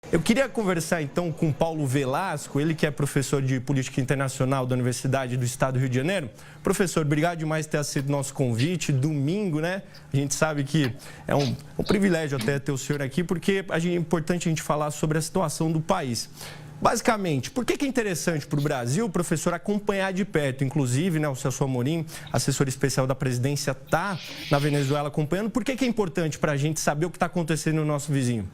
Eu queria conversar então com Paulo Velasco, ele que é professor de Política Internacional da Universidade do Estado do Rio de Janeiro. Professor, obrigado demais por ter aceito nosso convite. Domingo, né? A gente sabe que é um privilégio até ter o senhor aqui, porque é importante a gente falar sobre a situação do país. Basicamente, por que é interessante para o Brasil, professor, acompanhar de perto? Inclusive, né, o Celso Amorim, assessor especial da presidência, está na Venezuela acompanhando. Por que é importante para a gente saber o que está acontecendo no nosso vizinho?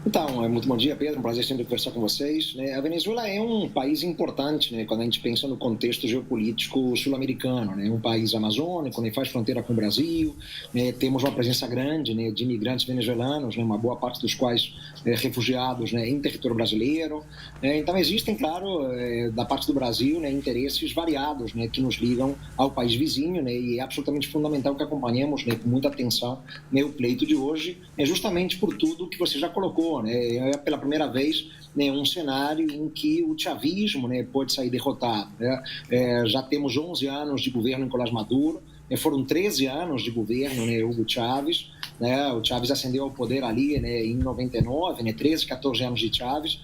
Então, muito bom dia, Pedro. Um prazer sempre conversar com vocês. A Venezuela é um país importante, quando a gente pensa no contexto geopolítico sul-americano. Um país amazônico, faz fronteira com o Brasil. Temos uma presença grande de imigrantes venezuelanos, uma boa parte dos quais refugiados em território brasileiro. Então, existem, claro, da parte do Brasil, interesses variados que nos ligam ao país vizinho, e é absolutamente fundamental que acompanhemos com muita atenção o pleito de hoje, justamente por tudo que você já colocou. É pela primeira vez um cenário em que o chavismo pode sair derrotado. Já temos 11 anos de governo Nicolás Maduro, foram 13 anos de governo Hugo Chávez. O Chávez ascendeu ao poder ali em 99, 13, 14 anos de Chávez.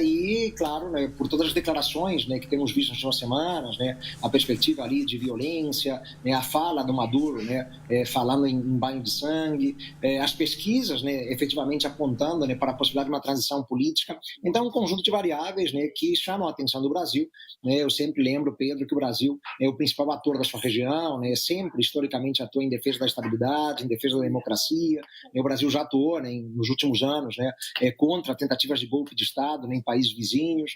E, claro, por todas as declarações que temos visto nas últimas semanas, a perspectiva ali de violência, a fala do Maduro, falando em banho de sangue, as pesquisas efetivamente apontando para a possibilidade de uma transição política. Então, um conjunto de variáveis que chamam a atenção do Brasil. Eu sempre lembro, Pedro, que o Brasil é o principal ator da sua região, sempre historicamente atua em defesa da estabilidade, em defesa da democracia. O Brasil já atuou nos últimos anos contra tentativas de golpe de Estado em países vizinhos.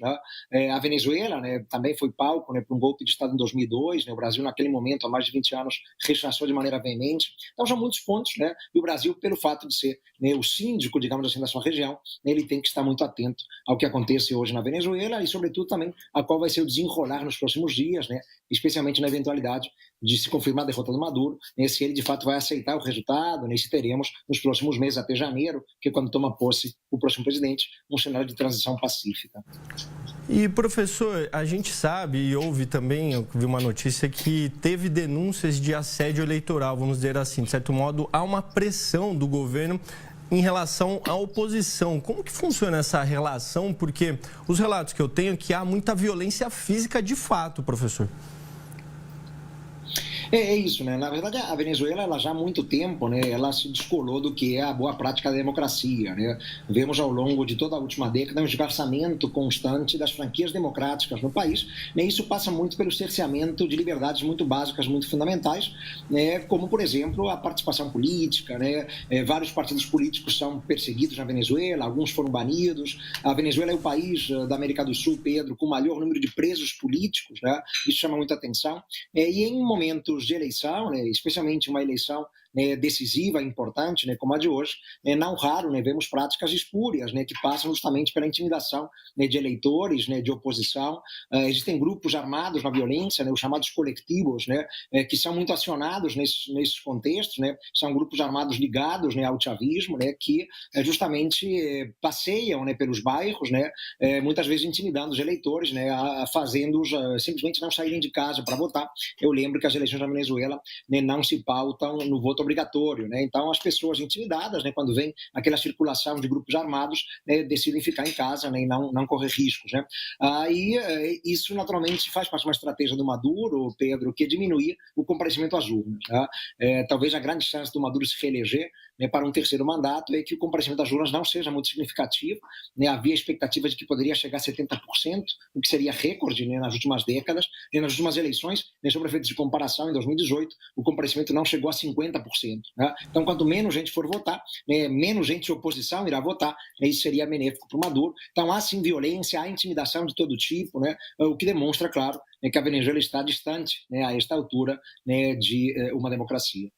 A Venezuela também foi palco para um golpe de Estado em 2002. O Brasil, naquele momento, há mais de 20 anos, rechaçou de maneira veemente. Então, são muitos pontos. E o Brasil, pelo fato de ser o síndico, digamos assim, da sua região, ele tem que estar muito atento ao que acontece hoje na Venezuela e, sobretudo, também a qual vai ser o desenrolar nos próximos dias, especialmente na eventualidade de se confirmar a derrota do Maduro, se ele, de fato, vai aceitar o resultado, se teremos, nos próximos meses, até janeiro, que é quando toma posse o próximo presidente, um cenário de transição pacífica. E, professor, a gente sabe e ouve também, eu vi uma notícia que teve denúncias de assédio eleitoral, vamos dizer assim. De certo modo, há uma pressão do governo em relação à oposição. Como que funciona essa relação? Porque os relatos que eu tenho é que há muita violência física de fato, professor. É isso, Na verdade, a Venezuela, ela já há muito tempo, ela se descolou do que é a boa prática da democracia, Vemos ao longo de toda a última década um esgarçamento constante das franquias democráticas no país, Isso passa muito pelo cerceamento de liberdades muito básicas, muito fundamentais, como, por exemplo, a participação política, Vários partidos políticos são perseguidos na Venezuela, alguns foram banidos. A Venezuela é o país da América do Sul, Pedro, com o maior número de presos políticos, Isso chama muita atenção. E em momentos de eleição, especialmente uma eleição decisiva, importante, como a de hoje, não raro vemos práticas espúrias, que passam justamente pela intimidação de eleitores, de oposição. Existem grupos armados na violência, os chamados coletivos, que são muito acionados nesses contextos, são grupos armados ligados ao chavismo, que justamente passeiam pelos bairros, muitas vezes intimidando os eleitores, fazendo-os simplesmente não saírem de casa para votar. Eu lembro que as eleições na Venezuela não se pautam no voto obrigatório, Então, as pessoas intimidadas, quando vem aquela circulação de grupos armados, decidem ficar em casa, e não correr riscos, Aí, isso, naturalmente, faz parte de uma estratégia do Maduro, Pedro, que é diminuir o comparecimento às urnas. Talvez a grande chance do Maduro se reeleger para um terceiro mandato é que o comparecimento às urnas não seja muito significativo. Havia expectativa de que poderia chegar a 70%, o que seria recorde nas últimas décadas. Nas últimas eleições, sobre efeitos de comparação, em 2018, o comparecimento não chegou a 50%. Então, quanto menos gente for votar, menos gente de oposição irá votar, isso seria benéfico para o Maduro. Então, há sim violência, há intimidação de todo tipo, o que demonstra, claro, que a Venezuela está distante, a esta altura, de uma democracia.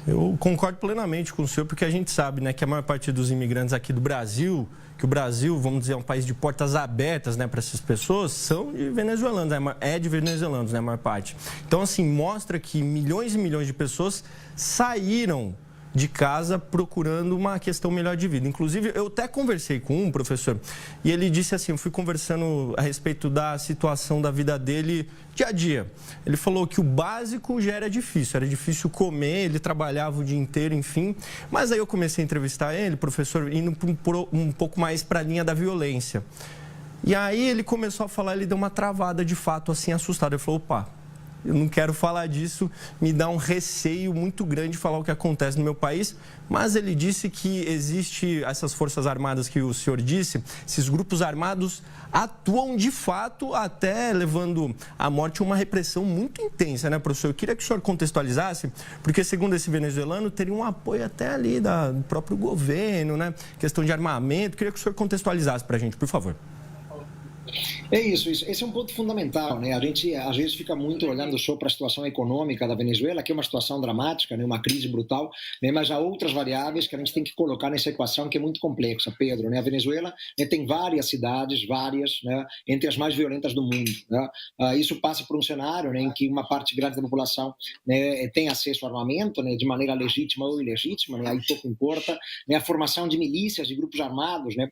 Eu concordo plenamente com o senhor, porque a gente sabe que a maior parte dos imigrantes aqui do Brasil, que o Brasil, vamos dizer, é um país de portas abertas para essas pessoas, são de venezuelanos, de venezuelanos, a maior parte. Então, assim, mostra que milhões e milhões de pessoas saíram de casa procurando uma questão melhor de vida. Inclusive, eu até conversei com um professor e ele disse assim, eu fui conversando a respeito da situação da vida dele dia a dia. Ele falou que o básico já era difícil comer, ele trabalhava o dia inteiro, enfim. Mas aí eu comecei a entrevistar ele, professor, indo um pouco mais para a linha da violência. E aí ele começou a falar, ele deu uma travada de fato, assim, assustado. Ele falou, opa, eu não quero falar disso, me dá um receio muito grande de falar o que acontece no meu país. Mas ele disse que existe essas forças armadas que o senhor disse, esses grupos armados atuam de fato até levando à morte uma repressão muito intensa, né, professor? Eu queria que o senhor contextualizasse, porque segundo esse venezuelano, teria um apoio até ali do próprio governo, né? Questão de armamento. Eu queria que o senhor contextualizasse para a gente, por favor. É isso. Esse é um ponto fundamental, né? A gente, às vezes, fica muito olhando só para a situação econômica da Venezuela, que é uma situação dramática, né? Uma crise brutal, né? Mas há outras variáveis que a gente tem que colocar nessa equação, que é muito complexa, Pedro, né? A Venezuela, né, tem várias cidades, né? Entre as mais violentas do mundo, né? Isso passa por um cenário, né, em que uma parte grande da população, né, tem acesso ao armamento, né, de maneira legítima ou ilegítima, né? Aí pouco importa, né? A formação de milícias, de grupos armados, né?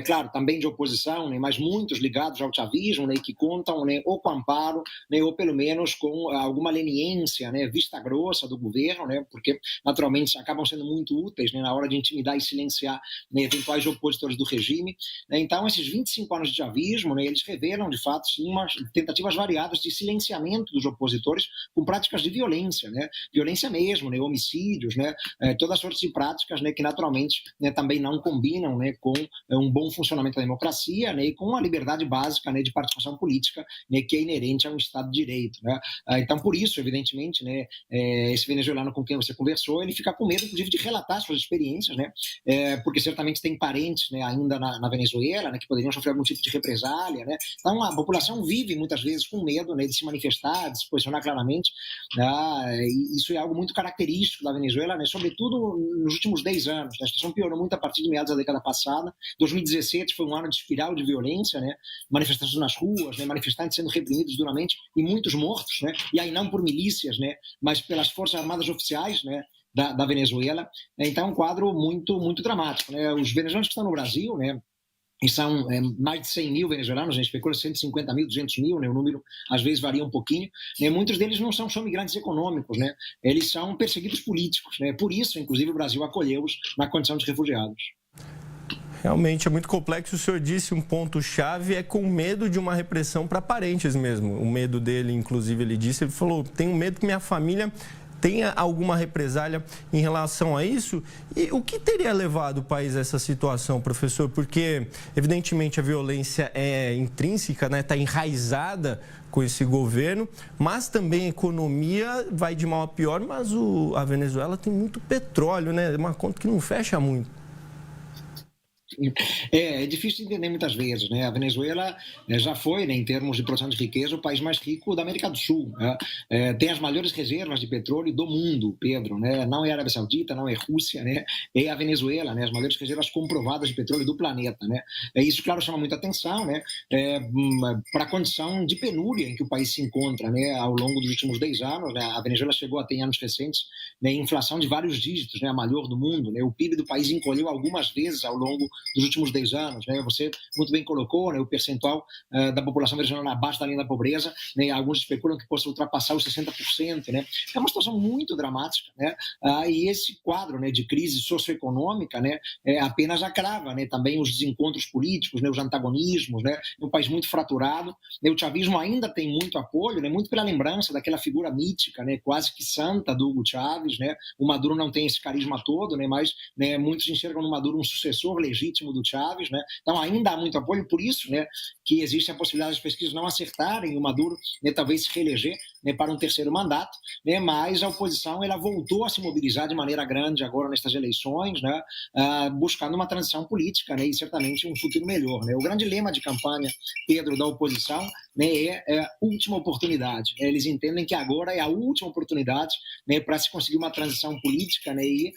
Claro, também de oposição, né? Mas muitos ligados ao chavismo, né, que contam, né, ou com amparo, né, ou pelo menos com alguma leniência, né, vista grossa do governo, né, porque naturalmente acabam sendo muito úteis, né, na hora de intimidar e silenciar, né, eventuais opositores do regime. Né. Então, esses 25 anos de chavismo, né, eles revelam, de fato, sim, umas tentativas variadas de silenciamento dos opositores com práticas de violência, né, violência mesmo, né, homicídios, né, todas sortes de práticas, né, que naturalmente, né, também não combinam, né, com um bom funcionamento da democracia, né, e com a liberdade básica, né, de participação política, né, que é inerente a um Estado de Direito, né? Então, por isso, evidentemente, né, esse venezuelano com quem você conversou, ele fica com medo, inclusive, de relatar suas experiências, né, porque certamente tem parentes, né, ainda na Venezuela, né, que poderiam sofrer algum tipo de represália, né? Então, a população vive muitas vezes com medo, né, de se manifestar, de se posicionar claramente, né? E isso é algo muito característico da Venezuela, né, sobretudo nos últimos 10 anos. A situação piorou muito a partir de meados da década passada. 2017 foi um ano de espiral de violência, né? Manifestações nas ruas, né, manifestantes sendo reprimidos duramente e muitos mortos, né, e aí não por milícias, né, mas pelas forças armadas oficiais, né, da Venezuela. Então, um quadro muito, muito dramático, né. Os venezuelanos que estão no Brasil, né, e são mais de 100 mil venezuelanos, a gente especula 150 mil, 200 mil, né, o número às vezes varia um pouquinho, né, muitos deles não são só migrantes econômicos, né, eles são perseguidos políticos, né, por isso, inclusive, o Brasil acolheu-os na condição de refugiados. Realmente é muito complexo. O senhor disse um ponto-chave, é com medo de uma repressão para parentes mesmo. O medo dele, inclusive, ele falou, tenho medo que minha família tenha alguma represália em relação a isso. E o que teria levado o país a essa situação, professor? Porque, evidentemente, a violência é intrínseca, né? Está enraizada com esse governo, mas também a economia vai de mal a pior, mas a Venezuela tem muito petróleo, né? É uma conta que não fecha muito. É difícil de entender muitas vezes, né? A Venezuela já foi, né, em termos de produção de riqueza, o país mais rico da América do Sul, né? Tem as maiores reservas de petróleo do mundo, Pedro, né? Não é a Arábia Saudita, não é a Rússia, né? É a Venezuela, né? As maiores reservas comprovadas de petróleo do planeta, né? Isso, claro, chama muita atenção, né? Para a condição de penúria em que o país se encontra, né? Ao longo dos últimos 10 anos, né? A Venezuela chegou a ter, em anos recentes, né, inflação de vários dígitos, né? A maior do mundo, né? O PIB do país encolheu algumas vezes ao longo dos últimos 10 anos, né? Você muito bem colocou, né, o percentual da população venezuelana abaixo da linha da pobreza, né? Alguns especulam que possa ultrapassar os 60%, né? É uma situação muito dramática, né? E esse quadro, né, de crise socioeconômica, né, apenas agrava, né, também os desencontros políticos, né, os antagonismos, né? É um país muito fraturado, né? O chavismo ainda tem muito apoio, né, muito pela lembrança daquela figura mítica, né, quase que santa do Hugo Chávez, né? O Maduro não tem esse carisma todo, né, mas, né, muitos enxergam no Maduro um sucessor legítimo do Chávez, né? Então ainda há muito apoio, por isso, né, que existe a possibilidade das pesquisas não acertarem o Maduro, né, talvez se reeleger, né, para um terceiro mandato, né, mas a oposição ela voltou a se mobilizar de maneira grande agora nestas eleições, né, buscando uma transição política, né, e certamente um futuro melhor, né. O grande lema de campanha, Pedro, da oposição, né, é última oportunidade, né. Eles entendem que agora é a última oportunidade, né, para se conseguir uma transição política, né, e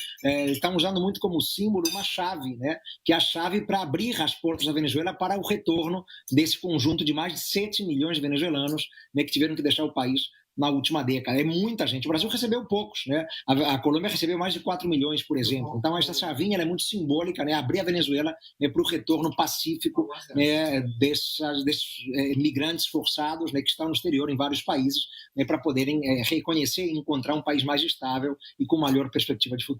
estão usando muito como símbolo uma chave, né, que é a chave para abrir as portas da Venezuela para o retorno desse conjunto de mais de 7 milhões de venezuelanos, né, que tiveram que deixar o país na última década. É muita gente. O Brasil recebeu poucos, né? A Colômbia recebeu mais de 4 milhões, por exemplo. Então, essa chavinha ela é muito simbólica, né? Abrir a Venezuela, né, para o retorno pacífico, né, desses migrantes forçados, né, que estão no exterior em vários países, né, para poderem reconhecer e encontrar um país mais estável e com maior perspectiva de futuro.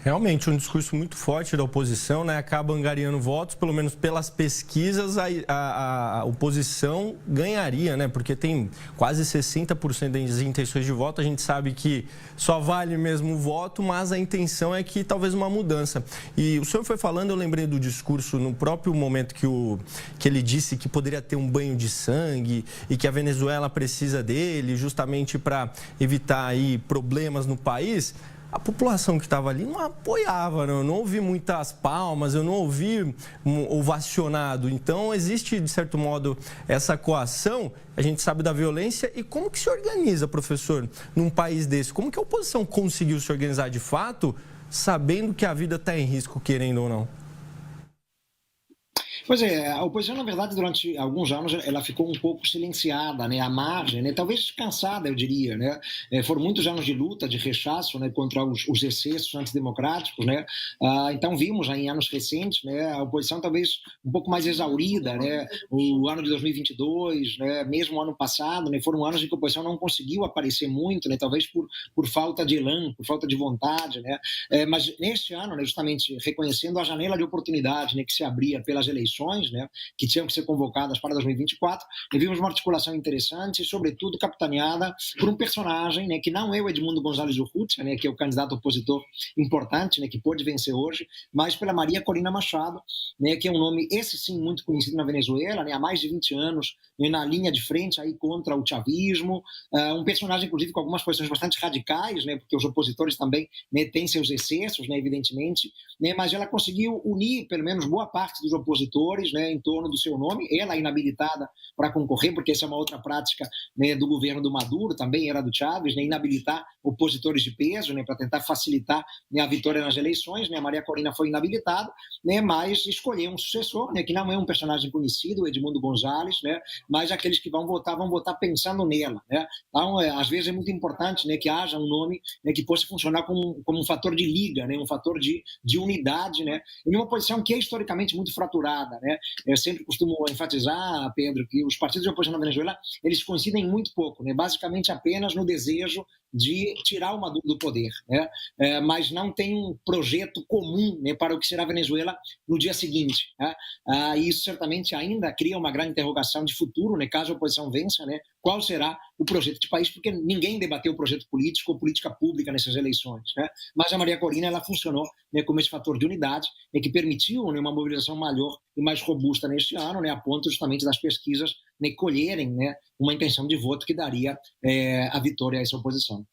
Realmente, um discurso muito forte da oposição, né? Acaba angariando votos, pelo menos pelas pesquisas, a oposição ganharia, né? Porque tem quase 60% das intenções de voto. A gente sabe que só vale mesmo o voto, mas a intenção é que talvez uma mudança. E o senhor foi falando, eu lembrei do discurso no próprio momento que ele disse que poderia ter um banho de sangue e que a Venezuela precisa dele justamente para evitar aí problemas no país. A população que estava ali não apoiava, não. Eu não ouvi muitas palmas, eu não ouvi ovacionado. Então, existe, de certo modo, essa coação. A gente sabe da violência. E como que se organiza, professor, num país desse? Como que a oposição conseguiu se organizar de fato, sabendo que a vida está em risco, querendo ou não? Pois é, a oposição, na verdade, durante alguns anos, ela ficou um pouco silenciada, né, à margem, né, talvez cansada, eu diria, né, foram muitos anos de luta, de rechaço, né, contra os excessos antidemocráticos, né, então vimos aí, em anos recentes, né, a oposição talvez um pouco mais exaurida, né, o ano de 2022, né, mesmo o ano passado, né, foram anos em que a oposição não conseguiu aparecer muito, né, talvez por falta de elan, por falta de vontade, né, mas neste ano, né, justamente reconhecendo a janela de oportunidade, né, que se abria pelas eleições, né, que tinham que ser convocadas para 2024, e vimos uma articulação interessante, sobretudo capitaneada por um personagem, né, que não é o Edmundo González Urrutia, né, que é o candidato opositor importante, né, que pode vencer hoje, mas pela Maria Corina Machado, né, que é um nome, esse sim, muito conhecido na Venezuela, né, há mais de 20 anos, né, na linha de frente aí contra o chavismo, um personagem, inclusive, com algumas posições bastante radicais, né, porque os opositores também, né, têm seus excessos, né, evidentemente, né, mas ela conseguiu unir, pelo menos, boa parte dos opositores, né, em torno do seu nome, ela inabilitada para concorrer, porque essa é uma outra prática, né, do governo do Maduro, também era do Chávez, né, inabilitar opositores de peso, né, para tentar facilitar, né, a vitória nas eleições, né, a Maria Corina foi inabilitada, né, mas escolheu um sucessor, né, que não é um personagem conhecido, o Edmundo González, né, mas aqueles que vão votar pensando nela, né. Então, às vezes é muito importante, né, que haja um nome, né, que possa funcionar como um fator de liga, né, um fator de unidade, né, em uma posição que é historicamente muito fraturada, né? Eu sempre costumo enfatizar, Pedro, que os partidos de oposição na Venezuela, eles coincidem muito pouco, né? Basicamente apenas no desejo de tirar o Maduro do poder, né? Mas não tem um projeto comum, né, para o que será a Venezuela no dia seguinte, né? Isso certamente ainda cria uma grande interrogação de futuro, né, caso a oposição vença, né? Qual será o projeto de país, porque ninguém debateu o projeto político ou política pública nessas eleições, né? Mas a Maria Corina, ela funcionou, né, como esse fator de unidade, né, que permitiu, né, uma mobilização maior e mais robusta neste ano, né, a ponto justamente das pesquisas, né, colherem, né, uma intenção de voto que daria a vitória a essa oposição.